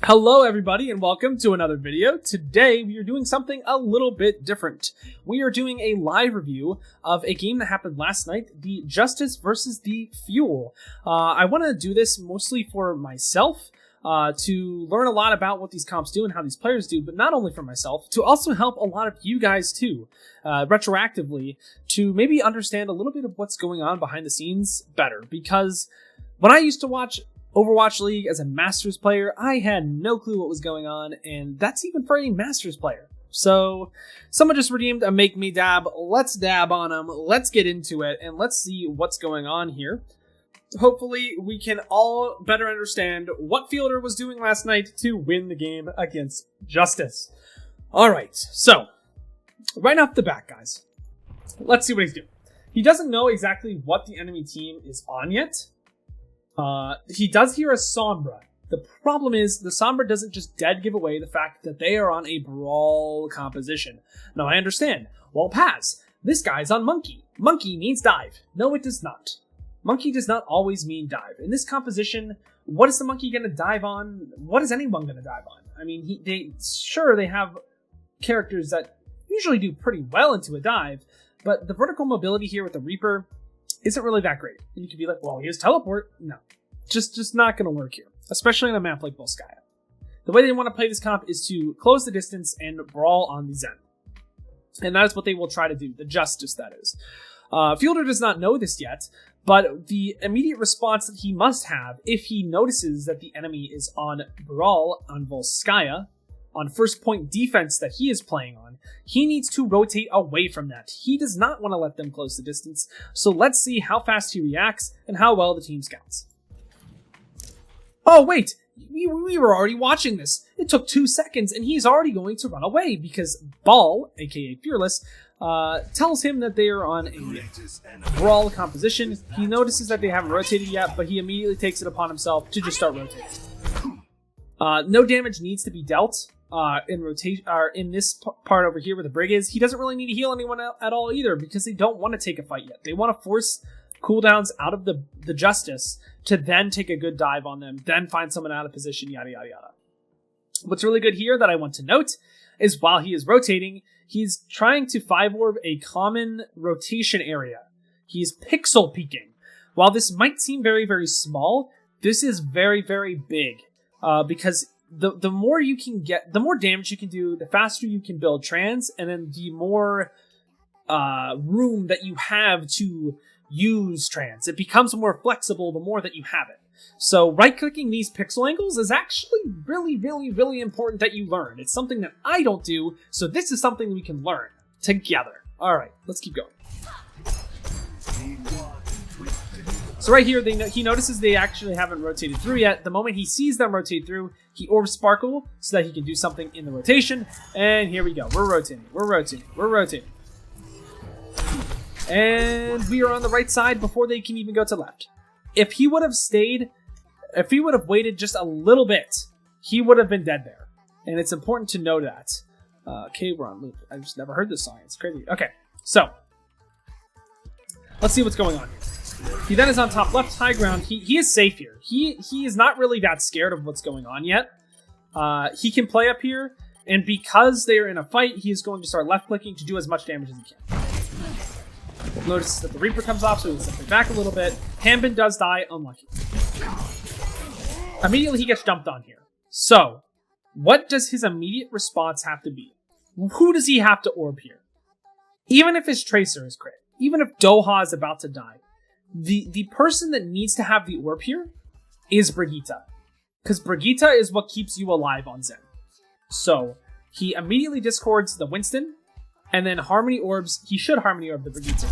Hello everybody and welcome to another video. Today we are doing something a little bit different. We are doing a live review of a game that happened last night, the Justice versus the Fuel. I want to do this mostly for myself, to learn a lot about what these comps do and how these players do, but not only for myself, to also help a lot of you guys too, retroactively, to maybe understand a little bit of what's going on behind the scenes better. Because when I used to watch Overwatch League as a Masters player, I had no clue what was going on, and that's even for a Masters player. So, someone just redeemed a Make Me Dab. Let's dab on them, let's get into it, and let's see what's going on here. Hopefully, we can all better understand what Fielder was doing last night to win the game against Justice. Alright, so, right off the bat, guys, let's see what he's doing. He doesn't know exactly what the enemy team is on yet. He does hear a Sombra. The problem is, the Sombra doesn't just dead give away the fact that they are on a Brawl composition. Now, I understand. Well, Paz, this guy's on Monkey. Monkey means dive. No, it does not. Monkey does not always mean dive. In this composition, what is the Monkey going to dive on? What is anyone going to dive on? I mean, they have characters that usually do pretty well into a dive, but the vertical mobility here with the Reaper isn't really that great. And you could be like, well, he has teleport. No. Just not going to work here. Especially on a map like Volskaya. The way they want to play this comp is to close the distance and brawl on the Zen. And that is what they will try to do. The Justice, that is. Fielder does not know this yet, but the immediate response that he must have if he notices that the enemy is on Brawl, on Volskaya, on first point defense that he is playing on, he needs to rotate away from that. He does not want to let them close the distance, so let's see how fast he reacts and how well the team scouts. Oh wait, we were already watching this. It took 2 seconds and he's already going to run away because Ball, aka Fearless, tells him that they are on a Brawl composition. He notices that they haven't rotated yet, but he immediately takes it upon himself to just start rotating. No damage needs to be dealt. In this part over here where the Brig is, he doesn't really need to heal anyone at all either because they don't want to take a fight yet. They want to force cooldowns out of the Justice to then take a good dive on them, then find someone out of position, yada yada yada. What's really good here that I want to note is while he is rotating, he's trying to 5-orb a common rotation area. He's pixel peeking. While this might seem very, very small, this is very, very big because the more you can get, the more damage you can do, the faster you can build trans, and then the more room that you have to use trans. It becomes more flexible the more that you have it. So right-clicking these pixel angles is actually really, really, really important that you learn. It's something that I don't do, so this is something we can learn together. Alright, let's keep going. So right here, he notices they actually haven't rotated through yet. The moment he sees them rotate through, he orbs Sparkle so that he can do something in the rotation. And here we go. We're rotating. We're rotating. We're rotating. And we are on the right side before they can even go to left. If he would have stayed, if he would have waited just a little bit, he would have been dead there. And it's important to know that. Okay, we're on loop. I've just never heard this song. It's crazy. Okay, so let's see what's going on here. He then is on top left high ground. He is safe here. He is not really that scared of what's going on yet. He can play up here, and because they are in a fight, he is going to start left clicking to do as much damage as he can. Notice that the Reaper comes off, so he's stepping back a little bit. Hambin does die, unlucky. Immediately he gets dumped on here. So, what does his immediate response have to be? Who does he have to orb here? Even if his Tracer is crit, even if Doha is about to die, the person that needs to have the orb here is Brigitte. Because Brigitte is what keeps you alive on Zen. So, he immediately discords the Winston, and then Harmony orbs. He should Harmony orb the Brigitte.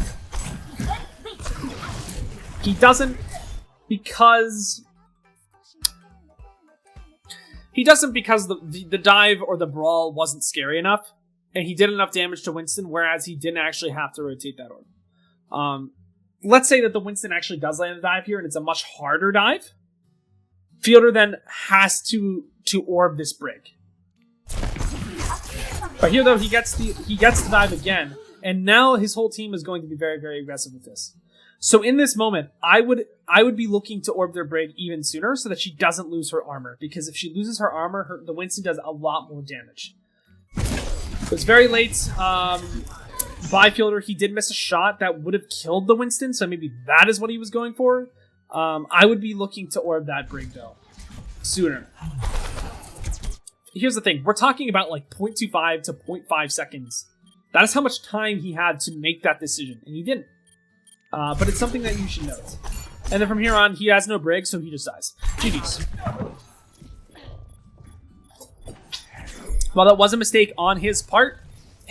He doesn't because the dive or the brawl wasn't scary enough, and he did enough damage to Winston, whereas he didn't actually have to rotate that orb. Let's say that the Winston actually does land a dive here, and it's a much harder dive. Fielder then has to orb this Brig. But here, though, he gets the dive again, and now his whole team is going to be very, very aggressive with this. So in this moment, I would be looking to orb their Brig even sooner so that she doesn't lose her armor. Because if she loses her armor, the Winston does a lot more damage. It was very late. Byfielder, he did miss a shot that would have killed the Winston, so maybe that is what he was going for. I would be looking to orb that Brig, though, sooner. Here's the thing. We're talking about like 0.25 to 0.5 seconds. That is how much time he had to make that decision, and he didn't. But it's something that you should note. And then from here on, he has no Brig, so he just dies. GG's. While that was a mistake on his part,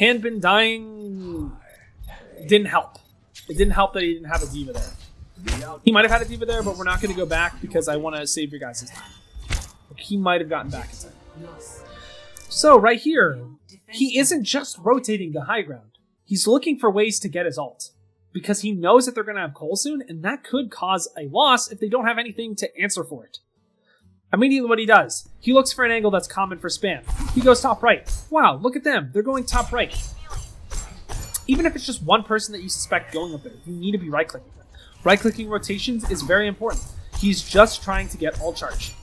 Hanbin dying didn't help. It didn't help that he didn't have a diva there. He might have had a diva there, but we're not going to go back because I want to save your guys' time. He might have gotten back in time. So right here, he isn't just rotating the high ground. He's looking for ways to get his ult. Because he knows that they're going to have Cole soon, and that could cause a loss if they don't have anything to answer for it. Immediately what he does, he looks for an angle that's common for spam. He goes top right. Wow, look at them. They're going top right. Even if it's just one person that you suspect going up there, you need to be right-clicking them. Right-clicking rotations is very important. He's just trying to get all charge.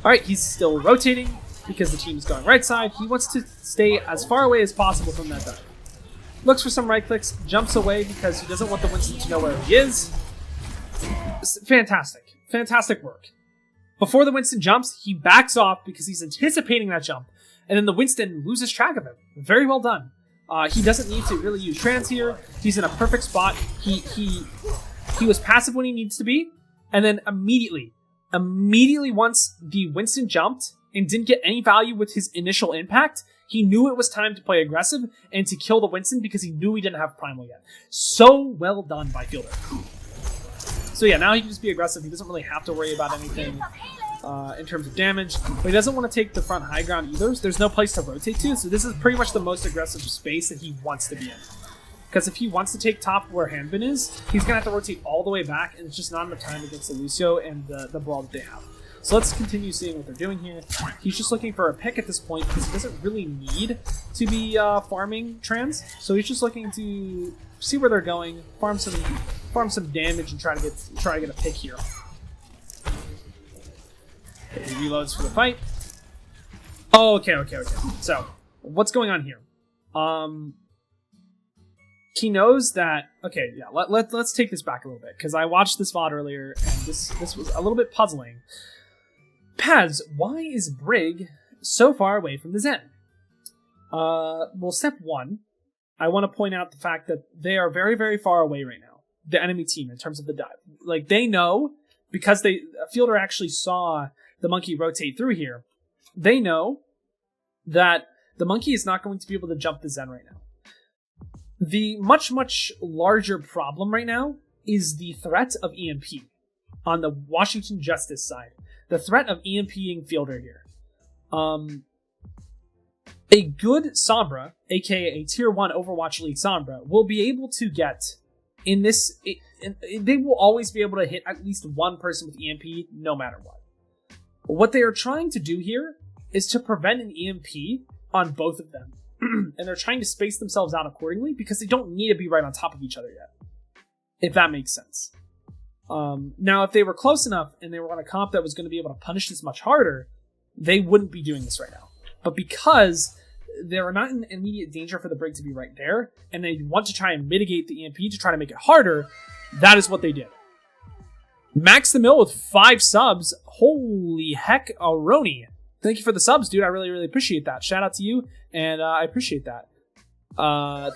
Alright, he's still rotating because the team is going right side. He wants to stay as far away as possible from that dive. Looks for some right clicks, jumps away because he doesn't want the Winston to know where he is. Fantastic. Fantastic work. Before the Winston jumps, he backs off because he's anticipating that jump. And then the Winston loses track of him. Very well done. He doesn't need to really use trans here. He's in a perfect spot. He was passive when he needs to be. And then immediately once the Winston jumped and didn't get any value with his initial impact, he knew it was time to play aggressive and to kill the Winston because he knew he didn't have Primal yet. So well done by Fielder. So yeah, now he can just be aggressive. He doesn't really have to worry about anything in terms of damage. But he doesn't want to take the front high ground either. So there's no place to rotate to. So this is pretty much the most aggressive space that he wants to be in. Because if he wants to take top where Hanbin is, he's going to have to rotate all the way back. And it's just not enough time against the Lucio and the brawl that they have. So let's continue seeing what they're doing here. He's just looking for a pick at this point because he doesn't really need to be farming trans. So he's just looking to see where they're going, farm some damage, and try to get a pick here. Okay, he reloads for the fight. Oh, okay. So what's going on here? He knows that. Okay, yeah. Let's take this back a little bit because I watched this VOD earlier and this was a little bit puzzling. Paz, why is Brig so far away from the Zen? Well, step one, I want to point out the fact that they are very, very far away right now, the enemy team, in terms of the dive. Like, they know, because Fielder actually saw the monkey rotate through here, they know that the monkey is not going to be able to jump the Zen right now. The much, much larger problem right now is the threat of EMP on the Washington Justice side. The threat of EMPing Fielder here. A good Sombra, aka a tier 1 Overwatch League Sombra, will be able to get in this. They will always be able to hit at least one person with EMP, no matter what. What they are trying to do here is to prevent an EMP on both of them. And they're trying to space themselves out accordingly because they don't need to be right on top of each other yet. If that makes sense. Now, if they were close enough and they were on a comp that was going to be able to punish this much harder, they wouldn't be doing this right now. But because they're not in immediate danger for the Brig to be right there, and they want to try and mitigate the EMP to try to make it harder, that is what they did. Max the Mill with 5 subs. Holy heck, Aroni. Thank you for the subs, dude. I really, really appreciate that. Shout out to you, and I appreciate that.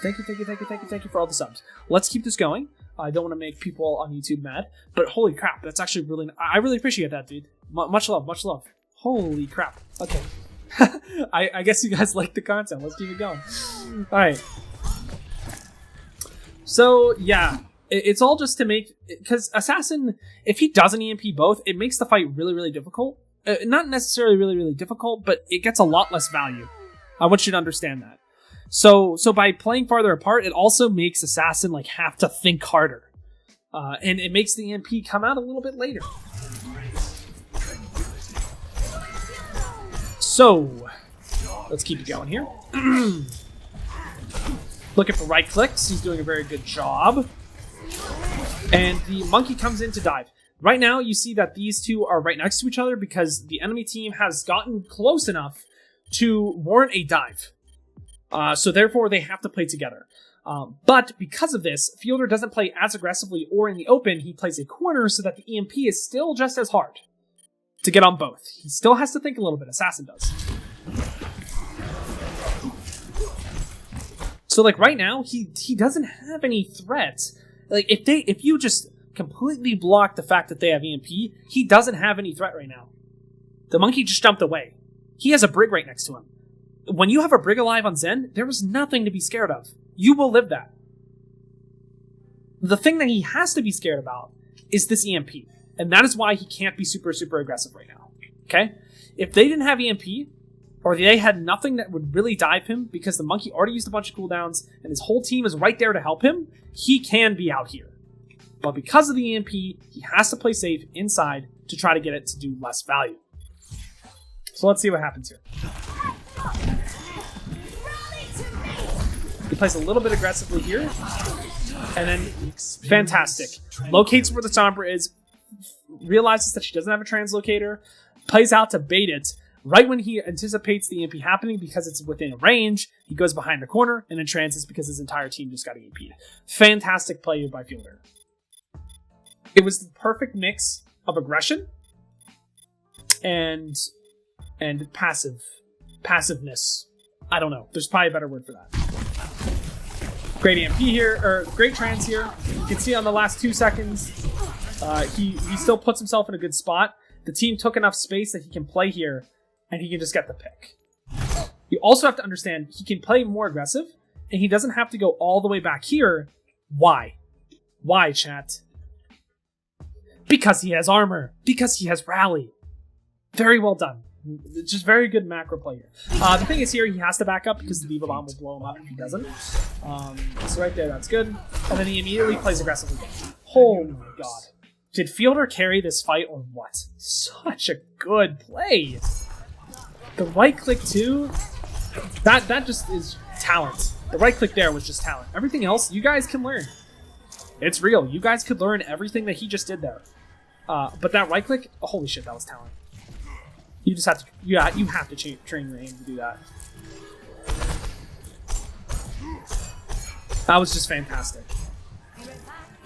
Thank you for all the subs. Let's keep this going. I don't want to make people on YouTube mad, but holy crap, that's actually really... I really appreciate that, dude. Much love, much love. Holy crap. Okay. I guess you guys like the content. Let's keep it going. Alright. So, yeah. It's all just to make... Because Assassin, if he doesn't EMP both, it makes the fight really, really difficult. Not necessarily really, really difficult, but it gets a lot less value. I want you to understand that. So by playing farther apart, it also makes Assassin like have to think harder. And it makes the EMP come out a little bit later. So, let's keep it going here. Looking for right clicks. He's doing a very good job. And the monkey comes in to dive. Right now, you see that these two are right next to each other because the enemy team has gotten close enough to warrant a dive. So therefore, they have to play together. But because of this, Fielder doesn't play as aggressively or in the open. He plays a corner so that the EMP is still just as hard to get on both. He still has to think a little bit. Assassin does. So like right now, he doesn't have any threat. Like if you just completely block the fact that they have EMP, he doesn't have any threat right now. The monkey just jumped away. He has a brig right next to him. When you have a brig alive on Zen, there is nothing to be scared of. You will live that. The thing that he has to be scared about is this EMP. And that is why he can't be super, super aggressive right now. Okay? If they didn't have EMP, or they had nothing that would really dive him because the monkey already used a bunch of cooldowns and his whole team is right there to help him, he can be out here. But because of the EMP, he has to play safe inside to try to get it to do less value. So let's see what happens here. He plays a little bit aggressively here. And then, fantastic. Locates where the Sombra is, realizes that she doesn't have a translocator, plays out to bait it. Right when he anticipates the EMP happening because it's within range, he goes behind the corner and then transes because his entire team just got EMP'd. Fantastic play by Fielder. It was the perfect mix of aggression and passiveness. I don't know. There's probably a better word for that. Great EMP here, or great trans here. You can see on the last 2 seconds, he still puts himself in a good spot. The team took enough space that he can play here, and he can just get the pick. You also have to understand, he can play more aggressive, and he doesn't have to go all the way back here. Why? Why, chat? Because he has armor. Because he has rally. Very well done. It's just very good macro play here. The thing is here, he has to back up because the Diva Bomb will blow him up if he doesn't. So right there, that's good. And then he immediately plays aggressively. Oh my god. Did Fielder carry this fight or what? Such a good play. The right click too, that just is talent. The right click there was just talent. Everything else, you guys can learn. It's real. You guys could learn everything that he just did there. But that right click, oh, holy shit, that was talent. You just have to, you have to train your aim to do that. That was just fantastic.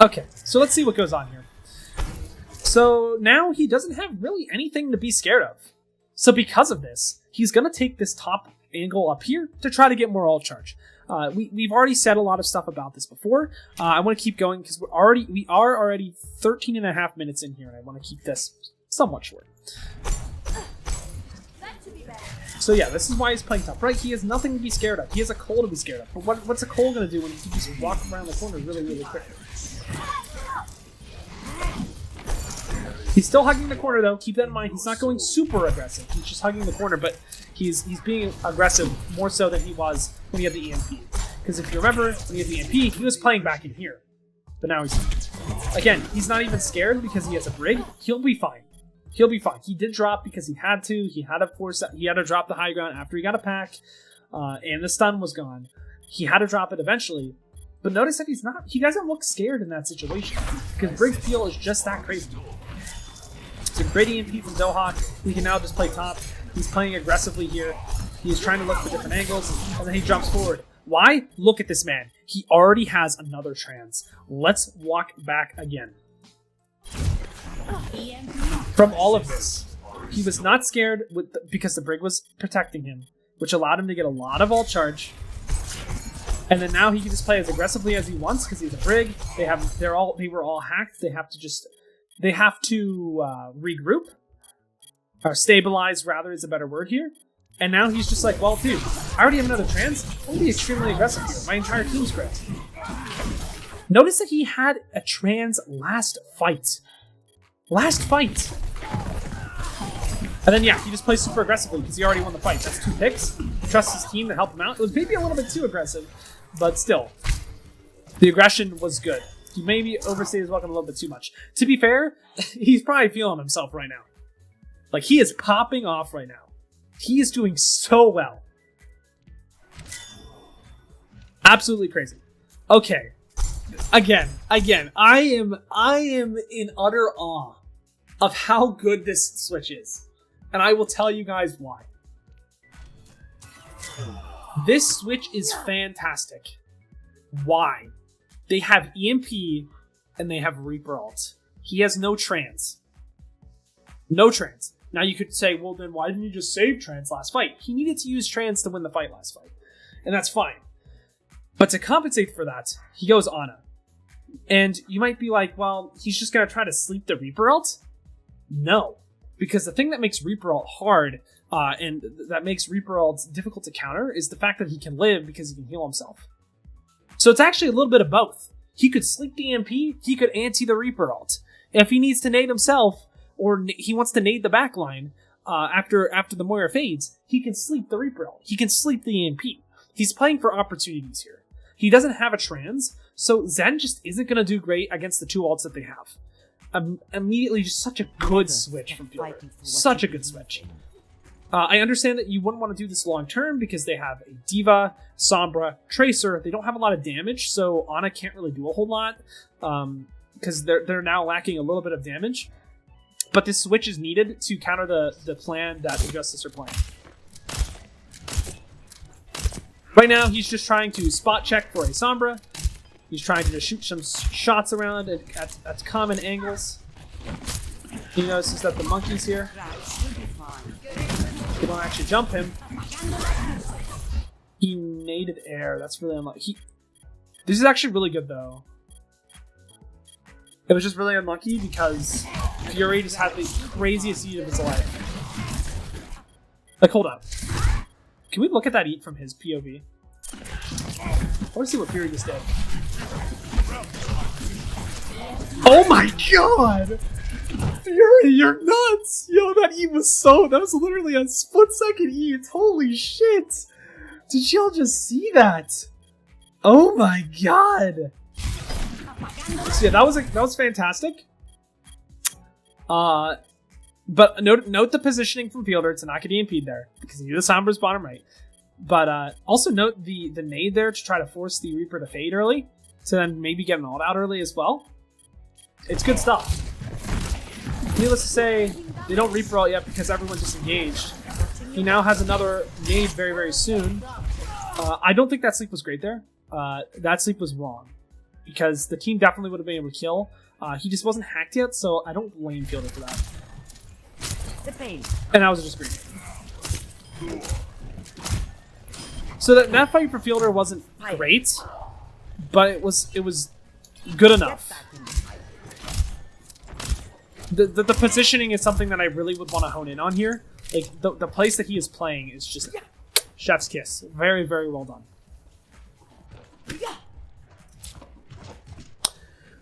Okay, so let's see what goes on here. So now he doesn't have really anything to be scared of. So because of this, he's going to take this top angle up here to try to get more ult charge. We've already said a lot of stuff about this before. I want to keep going because we are already 13 and a half minutes in here, and I want to keep this somewhat short. So yeah, this is why he's playing top right. He has nothing to be scared of. He has a Cole to be scared of. But what's a Cole going to do when he can just walk around the corner really, really quickly? He's still hugging the corner though. Keep that in mind. He's not going super aggressive. He's just hugging the corner, but he's being aggressive more so than he was when he had the EMP. Because if you remember, when he had the EMP, he was playing back in here. But now again, he's not even scared because he has a brig. He'll be fine. He'll be fine. He did drop because he had to. He had to drop the high ground after he got a pack, and the stun was gone. He had to drop it eventually. But notice that he doesn't look scared in that situation because Brig's peel is just that crazy. It's a great EMP from Dohawk. He can now just play top. He's playing aggressively here. He's trying to look for different angles, and then he jumps forward. Why? Look at this man. He already has another trans. Let's walk back again. From all of this, he was not scared because the brig was protecting him, which allowed him to get a lot of ult charge. And then now he can just play as aggressively as he wants because he's a brig. They were all hacked. They have to regroup, or stabilize rather is a better word here. And now he's just like, well, dude, I already have another trans. I'm gonna be extremely aggressive here. My entire team's great. Notice that he had a trans last fight. Last fight. And then, yeah, he just plays super aggressively because he already won the fight. That's 2 picks. He trusts his team to help him out. It was maybe a little bit too aggressive, but still. The aggression was good. He maybe overstayed his welcome a little bit too much. To be fair, he's probably feeling himself right now. Like, he is popping off right now. He is doing so well. Absolutely crazy. Okay. Again, I am in utter awe of how good this Switch is. And I will tell you guys why. This Switch is fantastic. Why? They have EMP and they have Reaper Ult. He has no trans. No trans. Now you could say, well then why didn't you just save trans last fight? He needed to use trans to win the fight last fight. And that's fine. But to compensate for that, he goes Ana. And you might be like, well, he's just going to try to sleep the Reaper Ult? No. Because the thing that makes Reaper Ult hard, and that makes Reaper Ult difficult to counter, is the fact that he can live because he can heal himself. So it's actually a little bit of both. He could sleep the EMP, he could anti the Reaper Ult. If he needs to nade himself, or he wants to nade the backline after the Moira fades, he can sleep the Reaper Ult. He can sleep the EMP. He's playing for opportunities here. He doesn't have a trans, so Zen just isn't going to do great against the two ults that they have. Immediately, just such a good switch from Fielder. Such a good switch. I understand that you wouldn't want to do this long term because they have a D.Va, Sombra, Tracer. They don't have a lot of damage, so Ana can't really do a whole lot because they're now lacking a little bit of damage. But this switch is needed to counter the plan that the Justice are playing. Right now, he's just trying to spot check for a Sombra. He's trying to just shoot some shots around at common angles. He notices that the monkey's here. They don't actually jump him. He naded air. That's really unlucky. This is actually really good, though. It was just really unlucky because Fury just had the craziest eat of his life. Like, hold up. Can we look at that eat from his POV? I want to see what Fury just did. Oh my god! Fury, you're nuts! Yo, that eat was that was literally a split-second eat. Holy shit! Did y'all just see that? Oh my god! So yeah, that was fantastic. But note the positioning from Fielder to not get EMP'd there, because he knew the Sombra's bottom right. But also note the nade there to try to force the Reaper to fade early, to then maybe get an ult out early as well. It's good stuff. Needless to say, they don't Reaper ult yet because everyone's disengaged. He now has another nade very, very soon. I don't think that sleep was great there. That sleep was wrong, because the team definitely would have been able to kill. He just wasn't hacked yet, so I don't blame Fielder for that. And that was just great. So that fight for Fielder wasn't great, but it was good enough. The positioning is something that I really would want to hone in on here. Like the place that he is playing is just chef's kiss. Very, very well done.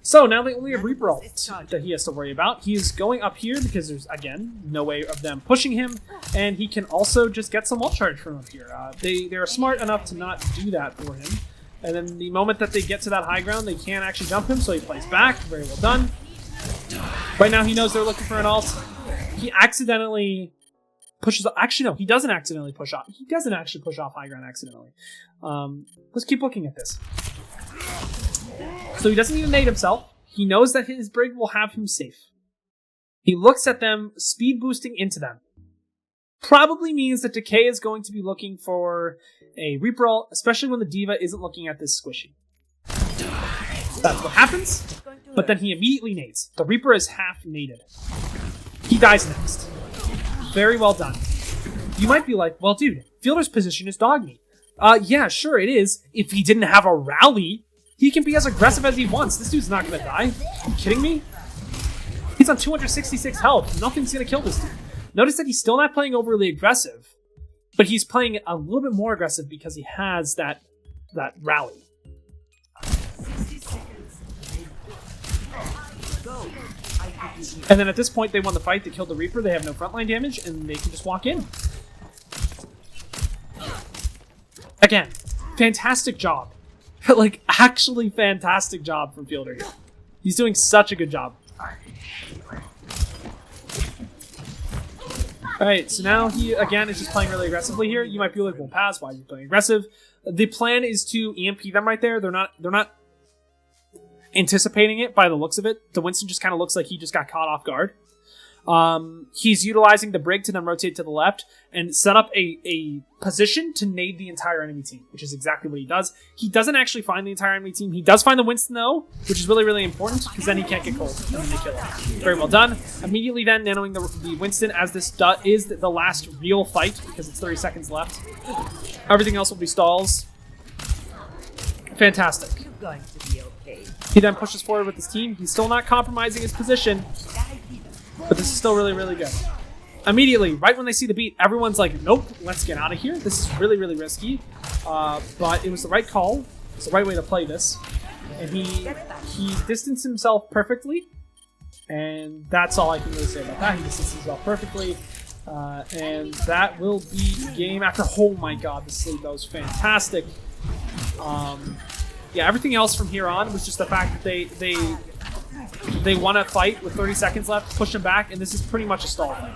So now they only have Reaper ult that he has to worry about. He is going up here because there's, again, no way of them pushing him, and he can also just get some ult charge from up here. They're smart enough to not do that for him. And then the moment that they get to that high ground, they can't actually jump him, so he plays back. Very well done. Right now he knows they're looking for an ult. He accidentally pushes... Actually, no, he doesn't accidentally push off. He doesn't actually push off high ground accidentally. Let's keep looking at this. So he doesn't need to nade himself. He knows that his Brig will have him safe. He looks at them, speed boosting into them. Probably means that Decay is going to be looking for a Reaper ult, especially when the D.Va isn't looking at this squishy. That's what happens, but then he immediately nades. The Reaper is half naded. He dies next. Very well done. You might be like, well dude, Fielder's position is dog meat. Yeah, sure it is. If he didn't have a rally, he can be as aggressive as he wants. This dude's not gonna die. Are you kidding me? He's on 266 health. Nothing's gonna kill this dude. Notice that he's still not playing overly aggressive, but he's playing a little bit more aggressive because he has that rally. And then at this point, they won the fight. They killed the Reaper. They have no frontline damage, and they can just walk in. Again, fantastic job. Like, actually fantastic job from Fielder here. He's doing such a good job. Alright, so now he, again, is just playing really aggressively here. You might be like, well, Paz, why are you playing aggressive? The plan is to EMP them right there. They're not... anticipating it by the looks of it. The Winston just kind of looks like he just got caught off guard. He's utilizing the Brig to then rotate to the left and set up a position to nade the entire enemy team, which is exactly what he does. He doesn't actually find the entire enemy team. He does find the Winston, though, which is really, really important, because then he can't get cold, and then they kill him. Very well done. Immediately then, nanoing the Winston, as this is the last real fight, because it's 30 seconds left. Everything else will be stalls. Fantastic. He then pushes forward with his team. He's still not compromising his position, but this is still really, really good. Immediately, right when they see the beat, everyone's like, nope, let's get out of here. This is really, really risky. But it was the right call. It's the right way to play this. And he distanced himself perfectly. And that's all I can really say about that. He distanced himself perfectly. And that will be game after. Oh my god, the sleep, that was fantastic. Yeah, everything else from here on was just the fact that they want to fight with 30 seconds left, push them back, and this is pretty much a stall fight.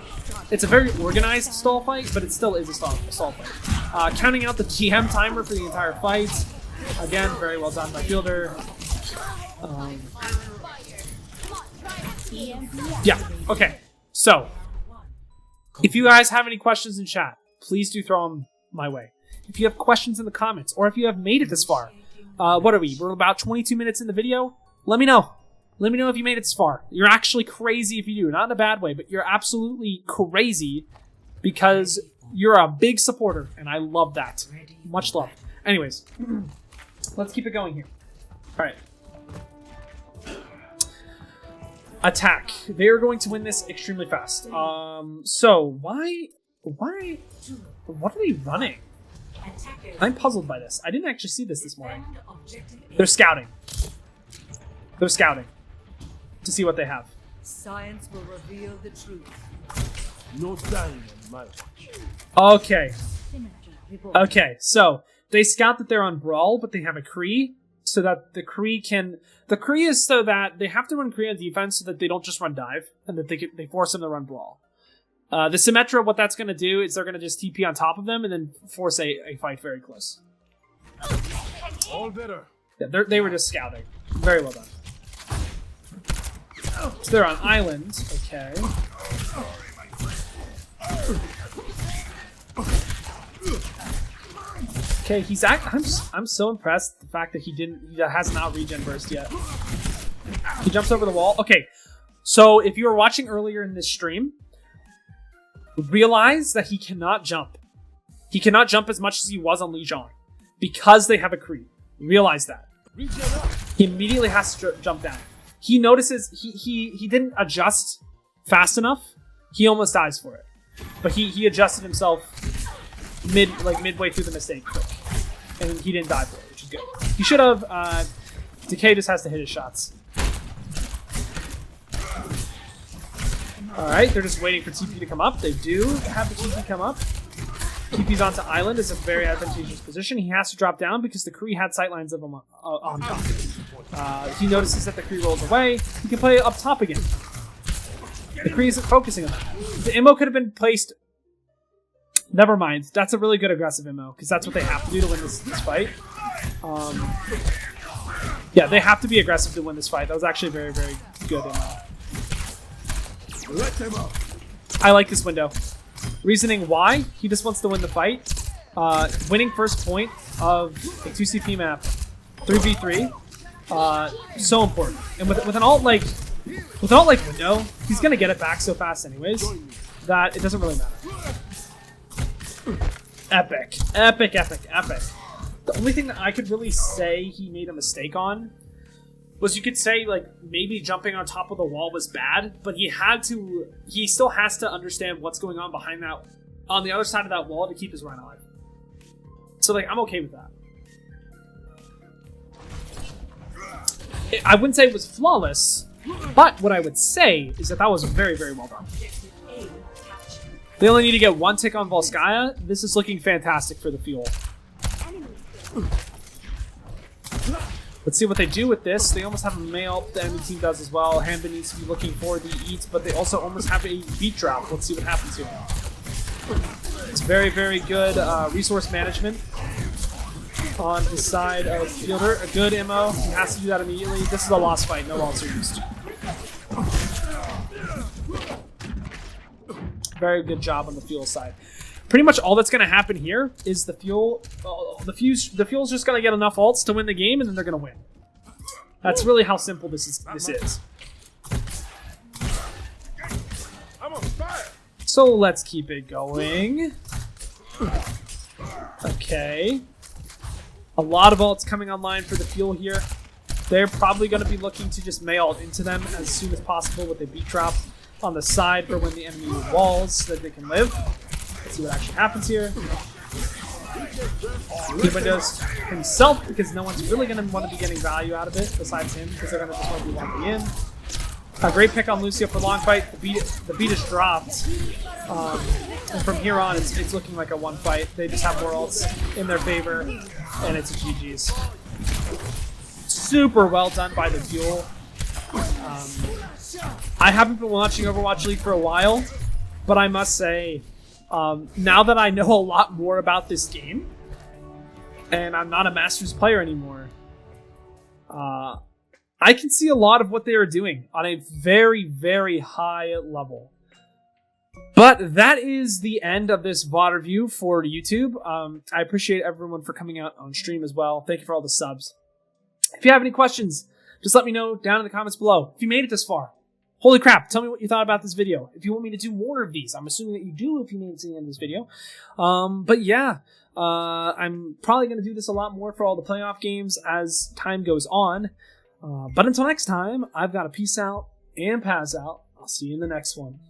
It's a very organized stall fight, but it still is a stall fight. Counting out the GM timer for the entire fight. Again, very well done by Fielder. Yeah, okay. So, if you guys have any questions in chat, please do throw them my way. If you have questions in the comments, or if you have made it this far, what are we? We're about 22 minutes in the video. Let me know. Let me know if you made it this far. You're actually crazy if you do. Not in a bad way, but you're absolutely crazy because you're a big supporter, and I love that. Much love. Anyways, let's keep it going here. All right. Attack. They are going to win this extremely fast. So, why, what are they running? I'm puzzled by this. I didn't actually see this morning. They're scouting. They're scouting to see what they have. Science will reveal the truth. No dying on my watch. Okay. Okay, so they scout that they're on Brawl, but they have a Kree, so that the Kree can... The Kree is so that they have to run Kree on defense so that they don't just run Dive, and that they force them to run Brawl. The Symmetra, what that's going to do is they're going to just TP on top of them and then force a fight very close. All better. Yeah, they were just scouting. Very well done. So they're on island. Okay. Okay, he's I'm so impressed with the fact that he hasn't out regen burst yet. He jumps over the wall. Okay, so if you were watching earlier in this stream, realize that he cannot jump. He cannot jump as much as he was on Lijiang because they have a Kree. Realize that. He immediately has to jump down. He notices he didn't adjust fast enough. He almost dies for it, but he adjusted himself midway through the mistake, and he didn't die for it, which is good. He should have. Decay just has to hit his shots. All right, they're just waiting for TP to come up. They do have the TP come up. TP's onto island is a very advantageous position. He has to drop down because the Kree had sightlines of him on top. He notices that the Kree rolls away. He can play up top again. The Kree isn't focusing on that. The immo could have been placed... Never mind. That's a really good aggressive immo, because that's what they have to do to win this fight. Yeah, they have to be aggressive to win this fight. That was actually a very, very good immo. Let them up. I like this window. Reasoning why? He just wants to win the fight. Winning first point of a 2CP map, 3v3, so important. And with an alt like window, he's gonna get it back so fast anyways that it doesn't really matter. Epic, epic, epic, epic. The only thing that I could really say he made a mistake on was, you could say, like, maybe jumping on top of the wall was bad, but he still has to understand what's going on behind that, on the other side of that wall, to keep his run alive. So, like, I'm okay with that. I wouldn't say it was flawless, but what I would say is that was very, very well done. They only need to get one tick on Volskaya. This is looking fantastic for the fuel. Let's see what they do with this. They almost have a mail. The enemy team does as well. Hanbin needs to be looking for the eats, but they also almost have a beat drop. Let's see what happens here. It's very, very good resource management. on the side of Fielder. A good ammo. He has to do that immediately. This is a lost fight. No ults are used. Very good job on the fuel side. Pretty much all that's going to happen here is the fuel. The fuel's just going to get enough ults to win the game, and then they're going to win. That's really how simple this is. I'm on fire. So let's keep it going. Okay. A lot of ults coming online for the fuel here. They're probably going to be looking to just mail into them as soon as possible with a beat drop on the side for when the enemy walls so that they can live. Let's see what actually happens here. Windows himself, because no one's really going to want to be getting value out of it besides him, because they're going to just want to be walking in. A great pick on Lucio for long fight. The beat is dropped. And from here on, it's looking like a one fight. They just have more ults in their favor, and it's a GG's. Super well done by the Fuel. I haven't been watching Overwatch League for a while, but I must say, now that I know a lot more about this game, and I'm not a Masters player anymore, I can see a lot of what they are doing on a very, very high level. But that is the end of this VOD review for YouTube. I appreciate everyone for coming out on stream as well. Thank you for all the subs. If you have any questions, just let me know down in the comments below. If you made it this far, holy crap, tell me what you thought about this video. If you want me to do more of these, I'm assuming that you do if you made it to the end of this video. But yeah, I'm probably going to do this a lot more for all the playoff games as time goes on. But until next time, I've got to peace out and pass out. I'll see you in the next one.